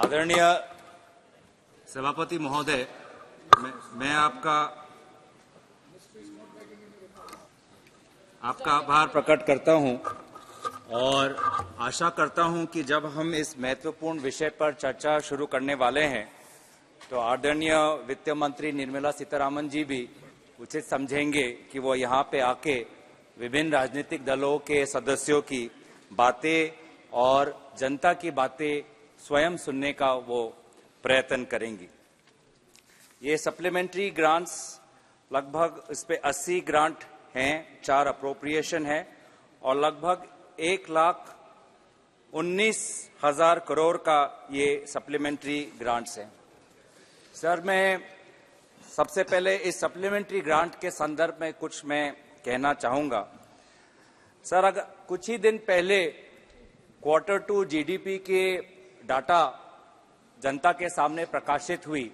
आदरणीय सभापति महोदय, मैं आपका आभार प्रकट करता हूं और आशा करता हूं कि जब हम इस महत्वपूर्ण विषय पर चर्चा शुरू करने वाले हैं तो आदरणीय वित्त मंत्री निर्मला सीतारामन जी भी उचित समझेंगे कि वो यहाँ पे आके विभिन्न राजनीतिक दलों के सदस्यों की बातें और जनता की बातें स्वयं सुनने का वो प्रयत्न करेंगी। ये सप्लीमेंट्री ग्रांट्स लगभग इस पे 80 ग्रांट हैं, 4 अप्रोप्रिएशन है और लगभग 1,19,000 करोड़ का ये सप्लीमेंट्री ग्रांट्स हैं। सर, मैं सबसे पहले इस सप्लीमेंट्री ग्रांट के संदर्भ में कुछ मैं कहना चाहूंगा। सर, अगर कुछ ही दिन पहले Q2 GDP के डाटा जनता के सामने प्रकाशित हुई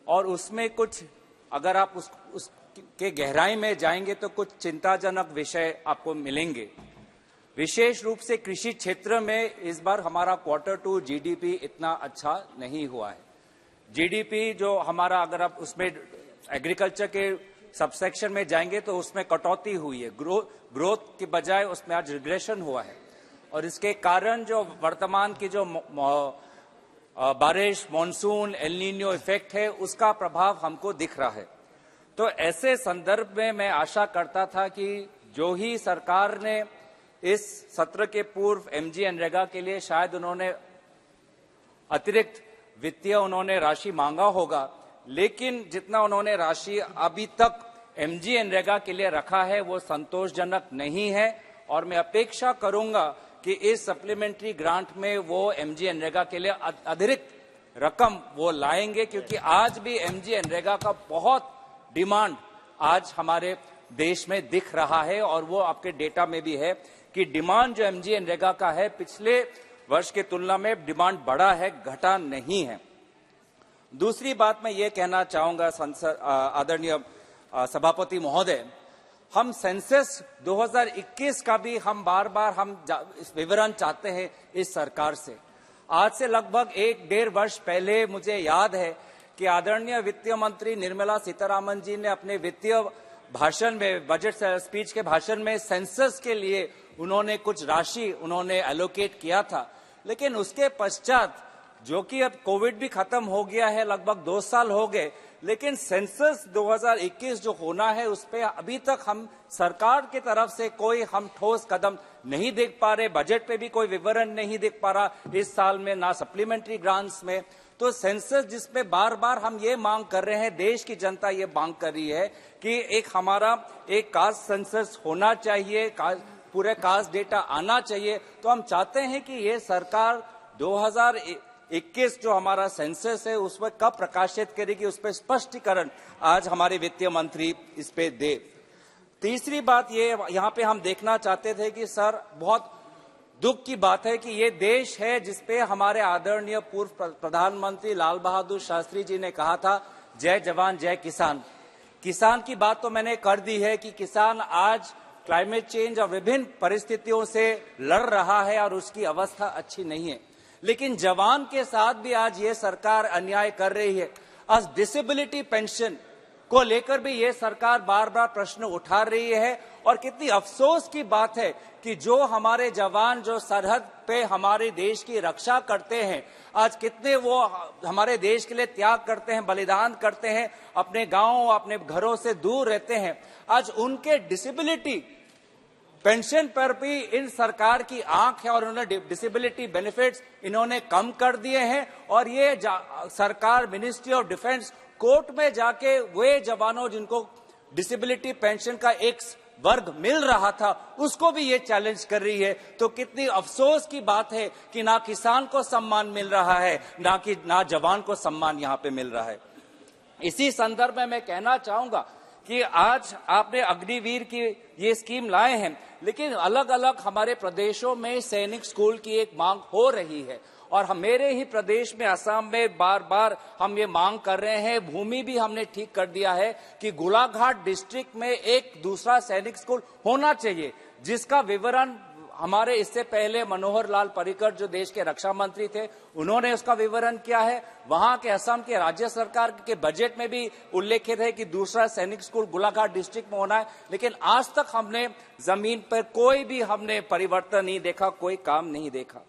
और उसमें कुछ, अगर आप उसके गहराई में जाएंगे तो कुछ चिंताजनक विषय आपको मिलेंगे। विशेष रूप से कृषि क्षेत्र में इस बार हमारा Q2 GDP इतना अच्छा नहीं हुआ है। GDP जो हमारा, अगर आप उसमें एग्रीकल्चर के सबसेक्शन में जाएंगे तो उसमें कटौती हुई है, ग्रोथ की बजाय उसमें आज रिग्रेशन हुआ है और इसके कारण जो वर्तमान की जो बारिश, मॉनसून, एल नीनो इफेक्ट है, उसका प्रभाव हमको दिख रहा है। तो ऐसे संदर्भ में मैं आशा करता था कि जो ही सरकार ने इस सत्र के पूर्व MGNREGA के लिए शायद उन्होंने अतिरिक्त वित्तीय राशि मांगा होगा, लेकिन जितना उन्होंने राशि अभी तक MGNREGA के लिए रखा है वो संतोषजनक नहीं है और मैं अपेक्षा करूंगा कि इस सप्लीमेंट्री ग्रांट में वो MGNREGA के लिए अतिरिक्त रकम वो लाएंगे, क्योंकि आज भी MGNREGA का बहुत डिमांड आज हमारे देश में दिख रहा है और वो आपके डेटा में भी है कि डिमांड जो MGNREGA का है पिछले वर्ष की तुलना में डिमांड बढ़ा है, घटा नहीं है। दूसरी बात मैं ये कहना चाहूंगा आदरणीय सभापति महोदय, हम सेंसस 2021 का भी हम बार-बार विवरण चाहते हैं इस सरकार से। आज से लगभग 1-1.5 वर्ष पहले मुझे याद है कि आदरणीय वित्तीय मंत्री निर्मला सीतारामन जी ने अपने वित्तीय भाषण में, बजट स्पीच के भाषण में सेंसस के लिए उन्होंने कुछ राशि एलोकेट किया था, लेकिन उसके पश्चात, जो कि अब कोविड भी खत्म हो गया है, लगभग 2 साल हो गए, लेकिन सेंसस 2021 जो होना है उस पे अभी तक हम सरकार की तरफ से कोई हम ठोस कदम नहीं देख पा रहे। बजट पे भी कोई विवरण नहीं देख पा रहा इस साल में, ना सप्लीमेंट्री ग्रांट्स में। तो सेंसस जिसपे बार-बार हम ये मांग कर रहे हैं, देश की जनता ये मांग कर रही है कि हमारा एक कास्ट सेंसस होना चाहिए, पूरे कास्ट डेटा आना चाहिए। तो हम चाहते हैं कि ये सरकार 2021 जो हमारा सेंसस है उसमें कब प्रकाशित करेगी, उस पर स्पष्टीकरण आज हमारे वित्तीय मंत्री इस पे दे। तीसरी बात ये यहाँ पे हम देखना चाहते थे कि सर, बहुत दुख की बात है कि ये देश है जिसपे हमारे आदरणीय पूर्व प्रधानमंत्री लाल बहादुर शास्त्री जी ने कहा था, जय जवान जय किसान। किसान की बात तो मैंने कर दी है कि किसान आज क्लाइमेट चेंज और विभिन्न परिस्थितियों से लड़ रहा है और उसकी अवस्था अच्छी नहीं है, लेकिन जवान के साथ भी आज ये सरकार अन्याय कर रही है। आज डिसेबिलिटी पेंशन को लेकर भी ये सरकार बार-बार प्रश्न उठा रही है और कितनी अफसोस की बात है कि जो हमारे जवान जो सरहद पे हमारे देश की रक्षा करते हैं, आज कितने वो हमारे देश के लिए त्याग करते हैं, बलिदान करते हैं, अपने गांव, अपने घरों से दूर रहते हैं, आज उनके डिसेबिलिटी पेंशन पर भी इन सरकार की आंख है और उन्होंने डिसेबिलिटी बेनिफिट्स इन्होंने कम कर दिए हैं और ये सरकार मिनिस्ट्री ऑफ डिफेंस कोर्ट में जाके वे जवानों जिनको डिसेबिलिटी पेंशन का एक वर्ग मिल रहा था उसको भी ये चैलेंज कर रही है। तो कितनी अफसोस की बात है कि ना किसान को सम्मान मिल रहा है, ना जवान को सम्मान यहाँ पे मिल रहा है। इसी संदर्भ में मैं कहना चाहूंगा कि आज आपने अग्निवीर की ये स्कीम लाए हैं, लेकिन अलग अलग हमारे प्रदेशों में सैनिक स्कूल की एक मांग हो रही है और मेरे ही प्रदेश में असम में बार-बार हम ये मांग कर रहे हैं। भूमि भी हमने ठीक कर दिया है कि गोलाघाट डिस्ट्रिक्ट में एक दूसरा सैनिक स्कूल होना चाहिए, जिसका विवरण हमारे इससे पहले मनोहर लाल पर्रिकर जो देश के रक्षा मंत्री थे, उन्होंने उसका विवरण किया है। वहां के असम के राज्य सरकार के बजट में भी उल्लेखित है कि दूसरा सैनिक स्कूल गोलाघाट डिस्ट्रिक्ट में होना है, लेकिन आज तक हमने जमीन पर कोई भी हमने परिवर्तन नहीं देखा, कोई काम नहीं देखा।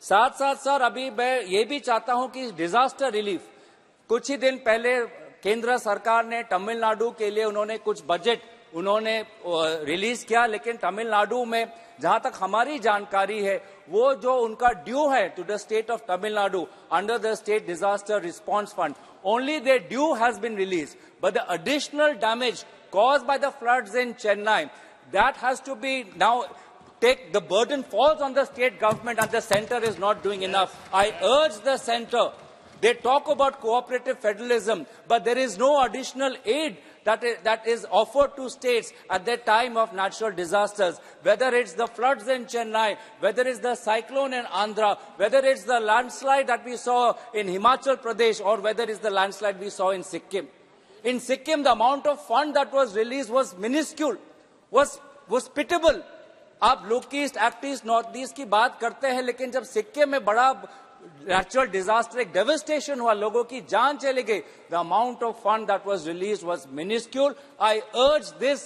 साथ साथ सर, अभी मैं ये भी चाहता हूं कि डिजास्टर रिलीफ, कुछ ही दिन पहले केंद्र सरकार ने तमिलनाडु के लिए उन्होंने कुछ बजट उन्होंने रिलीज किया, लेकिन तमिलनाडु में जहां तक हमारी जानकारी है, वो जो उनका ड्यू है to the state of Tamil Nadu under the state disaster response fund, only the due has been release, but the additional damage caused by the floods in Chennai, that has to be now the burden falls on the state government, and the center is not doing enough. I urge the center. They talk about cooperative federalism, but there is no additional aid that is offered to states at the time of natural disasters, whether it's the floods in Chennai, whether it's the cyclone in Andhra, whether it's the landslide that we saw in Himachal Pradesh, or whether it's the landslide we saw in Sikkim. In Sikkim, the amount of fund that was released was minuscule, was pitiable. आप लोग east, act east, north east की बात करते हैं, लेकिन जब सिक्किम में बड़ा नेचुरल डिजास्टर, एक डेविस्टेशन हुआ, लोगों की जान चली गई, the amount of fund that was released was miniscule. I urge this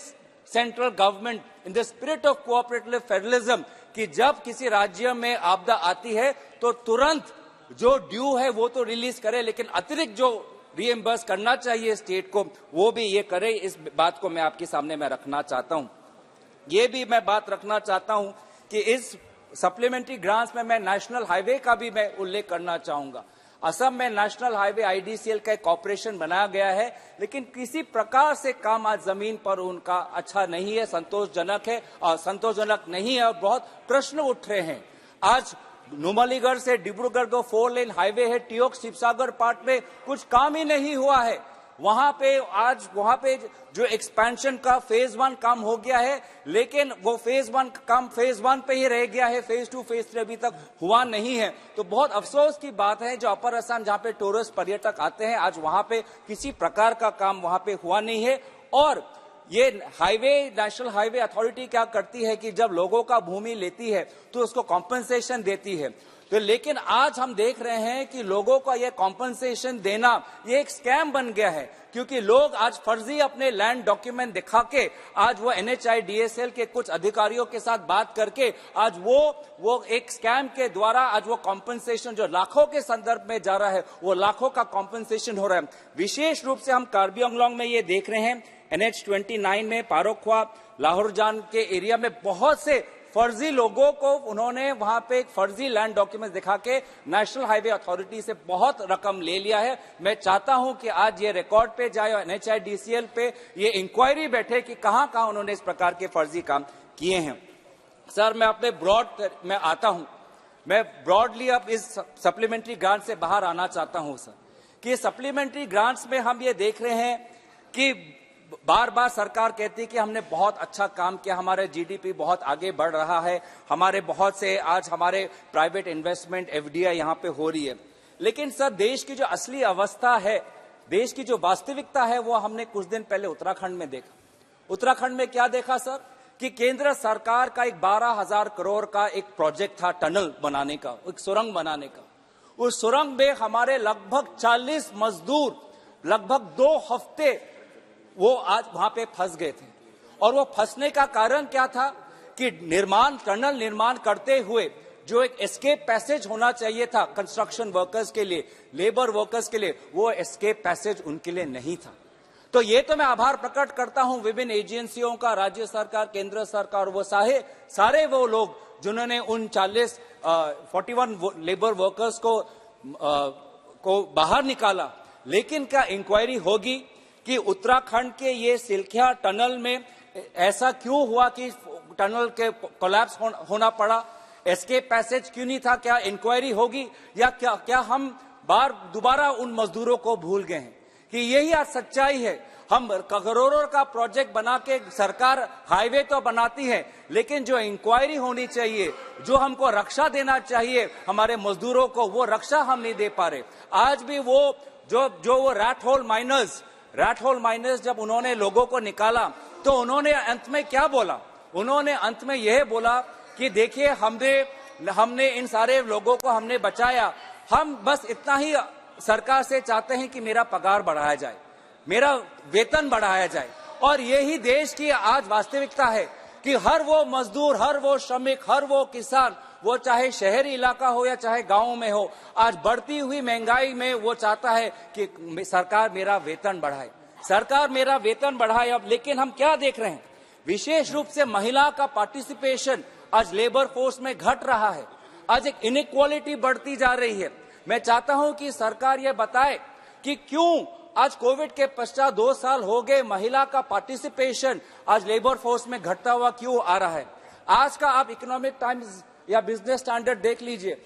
central government in the spirit of cooperative federalism कि जब किसी राज्य में आपदा आती है तो तुरंत जो ड्यू है वो तो रिलीज करे, लेकिन अतिरिक्त जो रीएम्बर्स करना चाहिए स्टेट को, वो भी ये करे. इस बात को मैं आपके सामने मैं रखना चाहता हूं. ये भी मैं बात रखना चाहता हूं कि इस सप्लीमेंट्री ग्रांट्स में मैं नेशनल हाईवे का भी मैं उल्लेख करना चाहूंगा. असम में नेशनल हाईवे आईडीसीएल का एक कॉर्पोरेशन बनाया गया है, लेकिन किसी प्रकार से काम आज जमीन पर उनका अच्छा नहीं है, संतोषजनक है और संतोषजनक नहीं है, और बहुत प्रश्न उठ रहे हैं. आज नुमलीगढ़ से डिब्रूगढ़ को 4 लेन हाईवे है, टियोक शिवसागर पार्ट में कुछ काम ही नहीं हुआ है. वहां पे जो एक्सपेंशन का फेज 1 काम हो गया है, लेकिन वो फेज 1 काम फेज 1 पे ही रह गया है, फेज 2 फेज 3 अभी तक हुआ नहीं है. तो बहुत अफसोस की बात है, जो अपर असम जहां पे टूरिस्ट पर्यटक आते हैं, आज वहां पे किसी प्रकार का काम वहां पे हुआ नहीं है. और ये नेशनल हाईवे अथॉरिटी क्या करती है कि जब लोगों का भूमि लेती है तो उसको कॉम्पनसेशन देती है. तो लेकिन आज हम देख रहे हैं कि लोगों का ये कॉम्पनसेशन देना ये एक स्कैम बन गया है, क्योंकि लोग आज फर्जी अपने लैंड डॉक्यूमेंट दिखा के आज वो NHIDSL के कुछ अधिकारियों के साथ बात करके आज वो एक स्कैम के द्वारा आज वो कॉम्पनसेशन जो लाखों के संदर्भ में जा रहा है, वो लाखों का कॉम्पनसेशन हो रहा है. विशेष रूप से हम कार्बी आंगलोंग में ये देख रहे हैं, NH29 में पारोखवा लाहौरजान के एरिया में बहुत से फर्जी लोगों को उन्होंने वहां पे एक फर्जी लैंड डॉक्यूमेंट दिखा के नेशनल हाईवे अथॉरिटी से बहुत रकम ले लिया है. मैं चाहता हूं कि आज ये रिकॉर्ड पे जाए और NHIDCL पे ये इंक्वायरी बैठे कि कहां कहां उन्होंने इस प्रकार के फर्जी काम किए हैं. सर, मैं अपने ब्रॉड में आता हूं. मैं ब्रॉडली अब इस सप्लीमेंट्री ग्रांट से बाहर आना चाहता हूं सर, कि सप्लीमेंट्री ग्रांट्स में हम ये देख रहे हैं कि बार बार सरकार कहती है कि हमने बहुत अच्छा काम किया, हमारे जीडीपी बहुत आगे बढ़ रहा है, हमारे बहुत से आज हमारे प्राइवेट इन्वेस्टमेंट FDI यहाँ पे हो रही है. लेकिन सर, देश की जो असली अवस्था है, देश की जो वास्तविकता है, वो हमने कुछ दिन पहले उत्तराखंड में देखा. उत्तराखंड में क्या देखा सर, कि केंद्र सरकार का एक 12,000 करोड़ का एक प्रोजेक्ट था टनल बनाने का, एक सुरंग बनाने का. उस सुरंग में हमारे लगभग 40 मजदूर लगभग 2 हफ्ते वो आज वहां पे फंस गए थे. और वो फंसने का कारण क्या था कि टनल निर्माण करते हुए जो एक एस्केप पैसेज होना चाहिए था कंस्ट्रक्शन वर्कर्स के लिए, लेबर वर्कर्स के लिए, वो एस्केप पैसेज उनके लिए नहीं था. तो ये तो मैं आभार प्रकट करता हूं विभिन्न एजेंसियों का, राज्य सरकार, केंद्र सरकार, वो सारे वो लोग जिन्होंने उन 41 लेबर वर्कर्स को बाहर निकाला. लेकिन क्या इंक्वायरी होगी कि उत्तराखंड के ये सिलखिया टनल में ऐसा क्यों हुआ कि टनल के कोलैप्स होना पड़ा? एस्केप पैसेज क्यों नहीं था? क्या इंक्वायरी होगी? या क्या हम दोबारा उन मजदूरों को भूल गए हैं? कि यही आज सच्चाई है. हम करोड़ों का प्रोजेक्ट बना के सरकार हाईवे तो बनाती है, लेकिन जो इंक्वायरी होनी चाहिए, जो हमको रक्षा देना चाहिए हमारे मजदूरों को, वो रक्षा हम नहीं दे पा रहे. आज भी वो जो रैट होल माइनर्स जब उन्होंने लोगों को निकाला तो उन्होंने अंत में क्या बोला? उन्होंने अंत में यह बोला कि देखिए हमने इन सारे लोगों को हमने बचाया, हम बस इतना ही सरकार से चाहते हैं कि मेरा पगार बढ़ाया जाए, मेरा वेतन बढ़ाया जाए। और यही देश की आज वास्तविकता है कि हर वो मजदूर, हर वो श्रमिक, हर वो किसान, वो चाहे शहरी इलाका हो या चाहे गांव में हो, आज बढ़ती हुई महंगाई में वो चाहता है कि सरकार मेरा वेतन बढ़ाए, सरकार मेरा वेतन बढ़ाए। अब लेकिन हम क्या देख रहे हैं, विशेष रूप से महिला का पार्टिसिपेशन आज लेबर फोर्स में घट रहा है, आज एक इनइक्वालिटी बढ़ती जा रही है। मैं चाहता हूं कि सरकार यह बताए कि क्यों आज कोविड के पश्चात 2 साल हो गए महिला का पार्टिसिपेशन आज लेबर फोर्स में घटता हुआ क्यों आ रहा है। आज का आप इकोनॉमिक टाइम्स या बिजनेस स्टैंडर्ड देख लीजिए,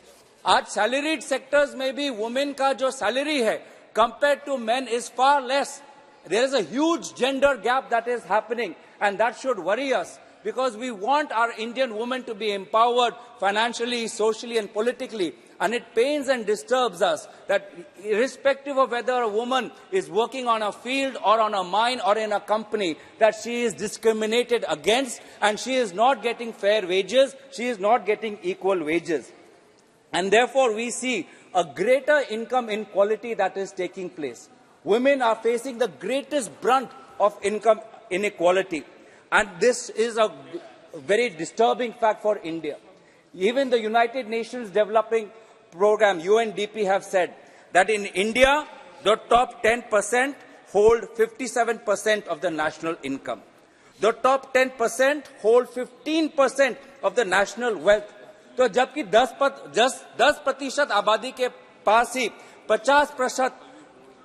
आज सैलरीड सेक्टर्स में भी वुमेन का जो सैलरी है compare to men is far less. There is a huge gender gap that is happening, and that should worry us, because we want our Indian women to be empowered financially, socially and politically. And it pains and disturbs us that irrespective of whether a woman is working on a field or on a mine or in a company, that she is discriminated against and she is not getting fair wages, she is not getting equal wages. And therefore we see a greater income inequality that is taking place. Women are facing the greatest brunt of income inequality, and this is a very disturbing fact for India. Even the United Nations Developing Program, UNDP, have said that in India, the top 10% hold 57% of the national income. The top 10% hold 15% of the national wealth. तो जबकि 10% आबादी के पास ही 50%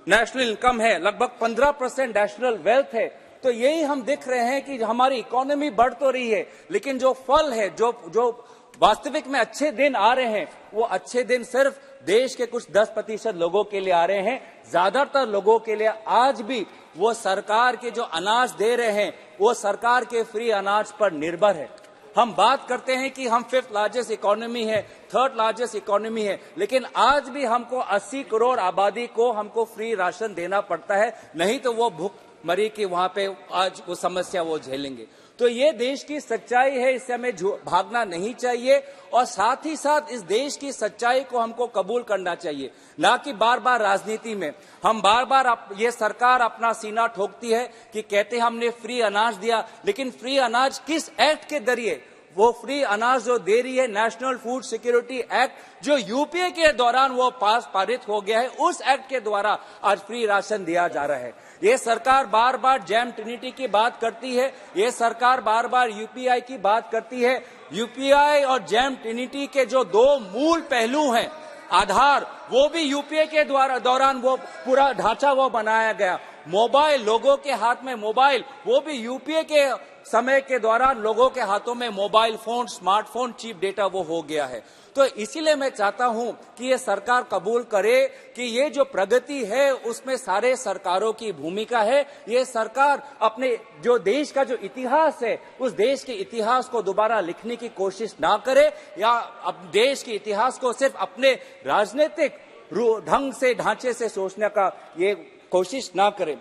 national income है, लगभग 15% national wealth है, तो यही हम देख रहे हैं कि हमारी इकोनॉमी बढ़ तो रही है, लेकिन जो फल है, जो वास्तविक में अच्छे दिन आ रहे हैं, वो अच्छे दिन सिर्फ देश के कुछ 10% लोगों के लिए आ रहे हैं। ज्यादातर लोगों के लिए आज भी वो सरकार के जो अनाज दे रहे हैं, वो सरकार के फ्री अनाज पर निर्भर है। हम बात करते हैं कि हम 5th लार्जेस्ट इकोनॉमी है, 3rd लार्जेस्ट इकोनॉमी है, लेकिन आज भी हमको 80 करोड़ आबादी को हमको फ्री राशन देना पड़ता है, नहीं तो वो भूखमरी की वहां पे आज वो समस्या वो झेलेंगे। तो ये देश की सच्चाई है, इससे हमें भागना नहीं चाहिए, और साथ ही साथ इस देश की सच्चाई को हमको कबूल करना चाहिए, ना कि बार बार राजनीति में हम बार ये सरकार अपना सीना ठोकती है कि कहते हमने फ्री अनाज दिया, लेकिन फ्री अनाज किस एक्ट के जरिए? वो फ्री अनाज जो दे रही है नेशनल फूड सिक्योरिटी एक्ट, जो यूपीए के दौरान वो पारित हो गया है, उस एक्ट के द्वारा आज फ्री राशन दिया जा रहा है। ये सरकार बार बार जैम ट्रिनिटी की बात करती है, ये सरकार बार बार यूपीआई की बात करती है। यूपीआई और जैम ट्रिनिटी के जो 2 मूल पहलू हैं, आधार, वो भी यूपीए के दौरान वो पूरा ढांचा वो बनाया गया। मोबाइल, लोगों के हाथ में मोबाइल, वो भी यूपीए के समय के दौरान लोगों के हाथों में mobile phone, smartphone, cheap data वो हो गया है। तो इसीलिए मैं चाहता हूं कि ये सरकार कबूल करे कि ये जो प्रगति है उसमें सारे सरकारों की भूमिका है। ये सरकार अपने जो देश का जो इतिहास है, उस देश के इतिहास को दोबारा लिखने की कोशिश ना करे, या अब देश के इतिहास को सिर्फ अपने राजनीतिक ढंग से, ढांचे से सोचने का ये कोशिश ना करे।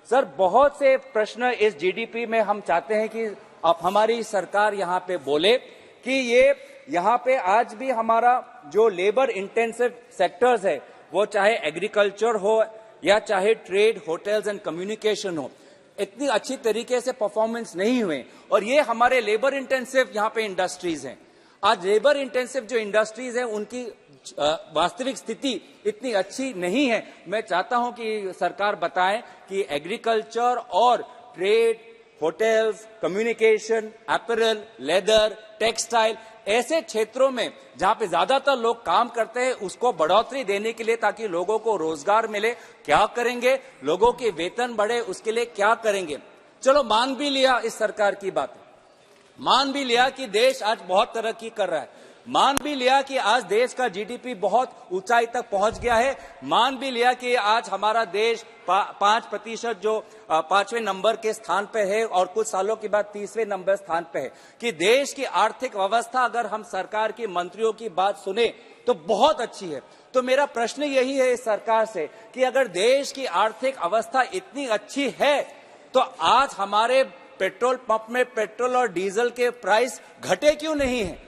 सर, बहुत से प्रश्न इस जीडीपी में हम चाहते हैं कि अब हमारी सरकार यहाँ पे बोले कि ये यहाँ पे आज भी हमारा जो लेबर इंटेंसिव सेक्टर्स है, वो चाहे एग्रीकल्चर हो या चाहे ट्रेड, होटल्स एंड कम्युनिकेशन हो, इतनी अच्छी तरीके से परफॉर्मेंस नहीं हुए, और ये हमारे लेबर इंटेंसिव यहाँ पे इंडस्ट्रीज हैं। आज लेबर इंटेंसिव जो इंडस्ट्रीज हैं उनकी वास्तविक स्थिति इतनी अच्छी नहीं है। मैं चाहता हूं कि सरकार बताए कि एग्रीकल्चर और trade, hotels, communication, apparel, leather, textile, ऐसे क्षेत्रों में जहां पे ज्यादातर लोग काम करते हैं, उसको बढ़ोतरी देने के लिए, ताकि लोगों को रोजगार मिले, क्या करेंगे? लोगों के वेतन बढ़े, उसके लिए क्या करेंगे? चलो, मान भी लिया इस सरकार की बात, मान भी लिया कि देश आज बहुत तरक्की कर रहा है, मान भी लिया कि आज देश का जीडीपी बहुत ऊंचाई तक पहुंच गया है, मान भी लिया कि आज हमारा देश 5% जो 5वें नंबर के स्थान पे है और कुछ सालों के बाद 30वें नंबर स्थान पे है, कि देश की आर्थिक व्यवस्था अगर हम सरकार के मंत्रियों की बात सुने तो बहुत अच्छी है। तो मेरा प्रश्न यही है इस सरकार से कि अगर देश की आर्थिक अवस्था इतनी अच्छी है, तो आज हमारे पेट्रोल पंप में पेट्रोल और डीजल के प्राइस घटे क्यों नहीं है?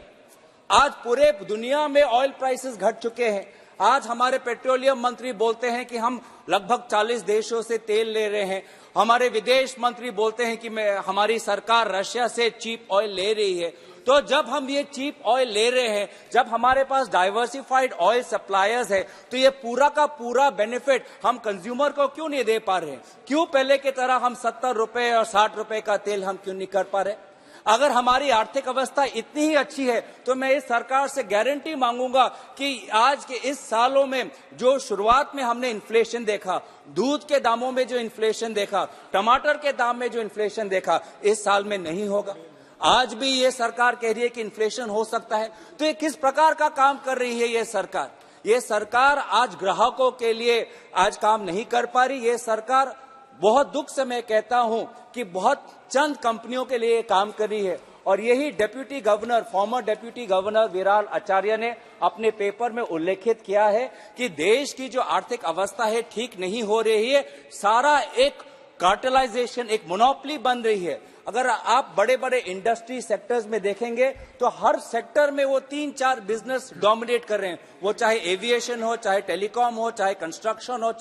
आज पूरे दुनिया में ऑयल प्राइसेस घट चुके हैं। आज हमारे पेट्रोलियम मंत्री बोलते हैं कि हम लगभग 40 देशों से तेल ले रहे हैं। हमारे विदेश मंत्री बोलते हैं कि हमारी सरकार रशिया से चीप ऑयल ले रही है। तो जब हम ये चीप ऑयल ले रहे हैं, जब हमारे पास डाइवर्सिफाइड ऑयल सप्लायर्स है, तो ये पूरा का पूरा बेनिफिट हम कंज्यूमर को क्यों नहीं दे पा रहे हैं? क्यों पहले की तरह हम 70 रुपए और 60 रुपए का तेल हम क्यों नहीं कर पा रहे? अगर हमारी आर्थिक अवस्था इतनी ही अच्छी है तो मैं इस सरकार से गारंटी मांगूंगा कि आज के इस सालों में जो शुरुआत में हमने इन्फ्लेशन देखा, दूध के दामों में जो इन्फ्लेशन देखा, टमाटर के दाम में जो इन्फ्लेशन देखा, इस साल में नहीं होगा। आज भी ये सरकार कह रही है कि इन्फ्लेशन हो सकता है। तो ये किस प्रकार का काम कर रही है ये सरकार? ये सरकार आज ग्राहकों के लिए आज काम नहीं कर पा रही। ये सरकार, बहुत दुख से मैं कहता हूं कि बहुत चंद कंपनियों के लिए काम कर रही है। और यही deputy governor, former deputy governor Viral Acharya ने अपने पेपर में उल्लेखित किया है कि देश की जो आर्थिक अवस्था है ठीक नहीं हो रही है। सारा एक कार्टेलाइजेशन, एक मोनोपोली बन रही है। अगर आप बड़े बड़े इंडस्ट्री सेक्टर्स में देखेंगे तो हर सेक्टर में वो 3-4 बिजनेस डोमिनेट कर रहे हैं। वो चाहे एविएशन हो, चाहे टेलीकॉम हो, चाहे कंस्ट्रक्शन हो,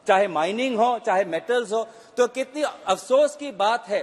चाहे माइनिंग हो, चाहे मेटल्स हो। तो कितनी अफसोस की बात है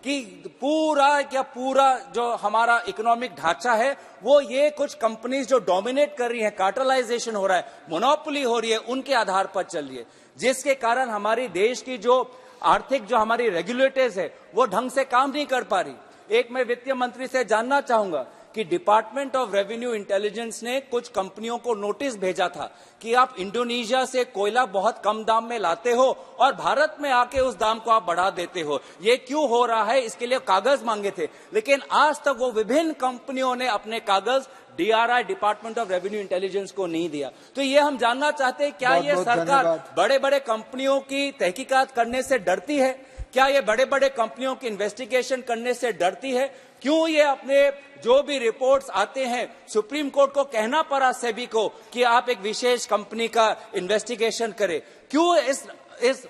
कि पूरा जो हमारा इकोनॉमिक ढांचा है वो ये कुछ कंपनीज जो डोमिनेट कर रही हैं, कार्टेलाइजेशन हो रहा है, मोनोपोली हो रही है, उनके आधार पर चल रही है, जिसके कारण हमारी देश की जो आर्थिक जो हमारी रेगुलेटर्स है वो ढंग से काम नहीं कर पा रही। एक मैं वित्त मंत्री से जानना चाहूंगा कि डिपार्टमेंट ऑफ रेवेन्यू इंटेलिजेंस ने कुछ कंपनियों को नोटिस भेजा था कि आप इंडोनेशिया से कोयला बहुत कम दाम में लाते हो और भारत में आके उस दाम को आप बढ़ा देते हो। ये क्यों हो रहा है? इसके लिए कागज मांगे थे, लेकिन आज तक वो विभिन्न कंपनियों ने अपने कागज DRI, department of revenue intelligence को नहीं दिया। तो ये हम जानना चाहते हैं, क्या ये सरकार बड़े बड़े कंपनियों की तहकीकात करने से डरती है? क्या ये बड़े बड़े कंपनियों की इन्वेस्टिगेशन करने से डरती है? क्यों ये अपने जो भी रिपोर्ट्स आते हैं, सुप्रीम कोर्ट को कहना पड़ा सेबी को कि आप एक विशेष कंपनी का इन्वेस्टिगेशन करें? क्यों इस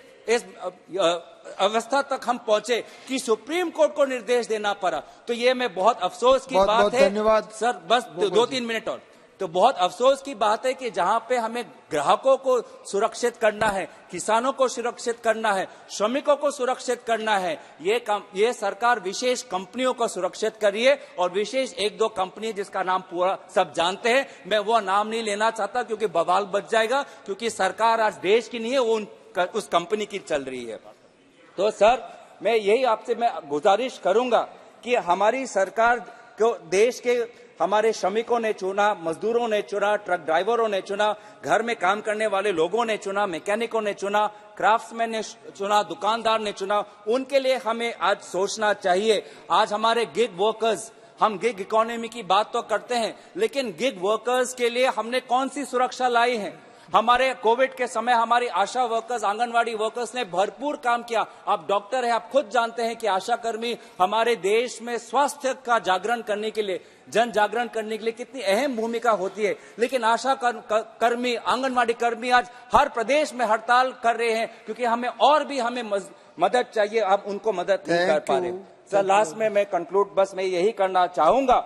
अवस्था तक हम पहुंचे कि सुप्रीम कोर्ट को निर्देश देना पड़ा? तो ये मैं बहुत अफसोस की बात है। धन्यवाद सर, बस 2-3 मिनट और। तो बहुत अफसोस की बात है कि जहां पे हमें ग्राहकों को सुरक्षित करना है, किसानों को सुरक्षित करना है, श्रमिकों को सुरक्षित करना है, ये सरकार विशेष कंपनियों को सुरक्षित करिए। और विशेष 1-2 कंपनी जिसका नाम पूरा सब जानते हैं, मैं वो नाम नहीं लेना चाहता क्योंकि बवाल बच जाएगा, क्योंकि सरकार आज देश की नहीं है, वो उस कंपनी की चल रही है। तो सर, मैं यही आपसे मैं गुजारिश करूंगा कि हमारी सरकार को देश के हमारे श्रमिकों ने चुना, मजदूरों ने चुना, ट्रक ड्राइवरों ने चुना, घर में काम करने वाले लोगों ने चुना, मैकेनिकों ने चुना, क्राफ्ट्समैन ने चुना, दुकानदार ने चुना। उनके लिए हमें आज सोचना चाहिए। आज हमारे गिग वर्कर्स, हम गिग इकोनॉमी की बात तो करते हैं, लेकिन गिग वर्कर्स के लिए हमने कौन सी सुरक्षा लाई है? हमारे कोविड के समय हमारी आशा वर्कर्स, आंगनवाड़ी वर्कर्स ने भरपूर काम किया। आप डॉक्टर हैं, आप खुद जानते हैं कि आशा कर्मी हमारे देश में स्वास्थ्य का जागरण करने के लिए, जन जागरण करने के लिए कितनी अहम भूमिका होती है। लेकिन आशा कर्मी, आंगनवाड़ी कर्मी आज हर प्रदेश में हड़ताल कर रहे हैं क्योंकि हमें मदद चाहिए, अब उनको मदद नहीं कर पा रहे। सर, लास्ट में मैं कंक्लूड बस मैं यही करना चाहूंगा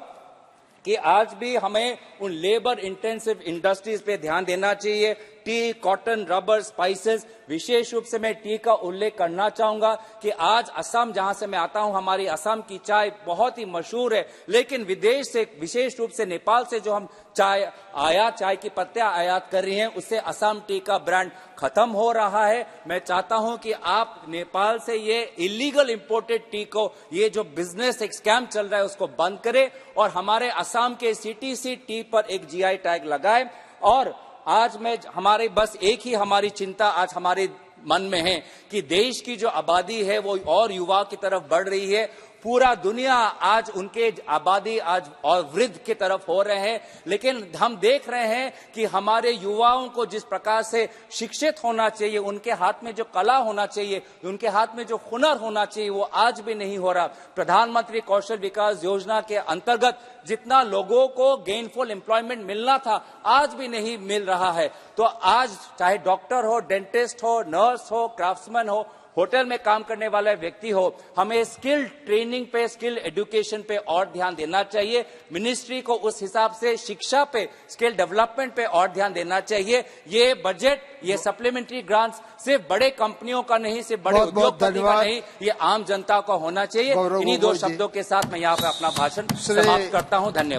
कि आज भी हमें उन लेबर इंटेंसिव इंडस्ट्रीज पे ध्यान देना चाहिए। टी, कॉटन, रबर, स्पाइसेस, विशेष रूप से मैं टी का उल्लेख करना चाहूंगा कि आज असम, जहां से मैं आता हूं, हमारी असम की चाय बहुत ही मशहूर है, लेकिन विदेश से, विशेष रूप से नेपाल से जो हम चाय की पत्तियां आयात कर रही हैं, उससे असम टी का ब्रांड खत्म हो रहा है। मैं चाहता हूं कि आप नेपाल से ये इलीगल इंपोर्टेड टी को, ये जो बिजनेस एक स्कैम चल रहा है, उसको बंद करें और हमारे असम के CTC टी पर एक GI टैग लगाए। और आज हमारे बस एक ही हमारी चिंता आज हमारे मन में है कि देश की जो आबादी है वो और युवा की तरफ बढ़ रही है। पूरा दुनिया आज उनके आबादी आज और वृद्ध की तरफ हो रहे हैं, लेकिन हम देख रहे हैं कि हमारे युवाओं को जिस प्रकार से शिक्षित होना चाहिए, उनके हाथ में जो कला होना चाहिए, उनके हाथ में जो हुनर होना चाहिए, वो आज भी नहीं हो रहा। प्रधानमंत्री कौशल विकास योजना के अंतर्गत जितना लोगों को गेनफुल एम्प्लॉयमेंट मिलना था, आज भी नहीं मिल रहा है। तो आज चाहे डॉक्टर हो, डेंटिस्ट हो, नर्स हो, क्राफ्ट्समैन हो, होटल में काम करने वाला व्यक्ति हो, हमें स्किल ट्रेनिंग पे, स्किल एजुकेशन पे और ध्यान देना चाहिए। मिनिस्ट्री को उस हिसाब से शिक्षा पे, स्किल डेवलपमेंट पे और ध्यान देना चाहिए। ये बजट, ये सप्लीमेंट्री ग्रांट्स सिर्फ बड़े कंपनियों का नहीं, सिर्फ बड़े उद्योगपति का नहीं, ये आम जनता का होना चाहिए। इन्हीं दो शब्दों के साथ मैं यहाँ पे अपना भाषण समाप्त करता हूँ। धन्यवाद।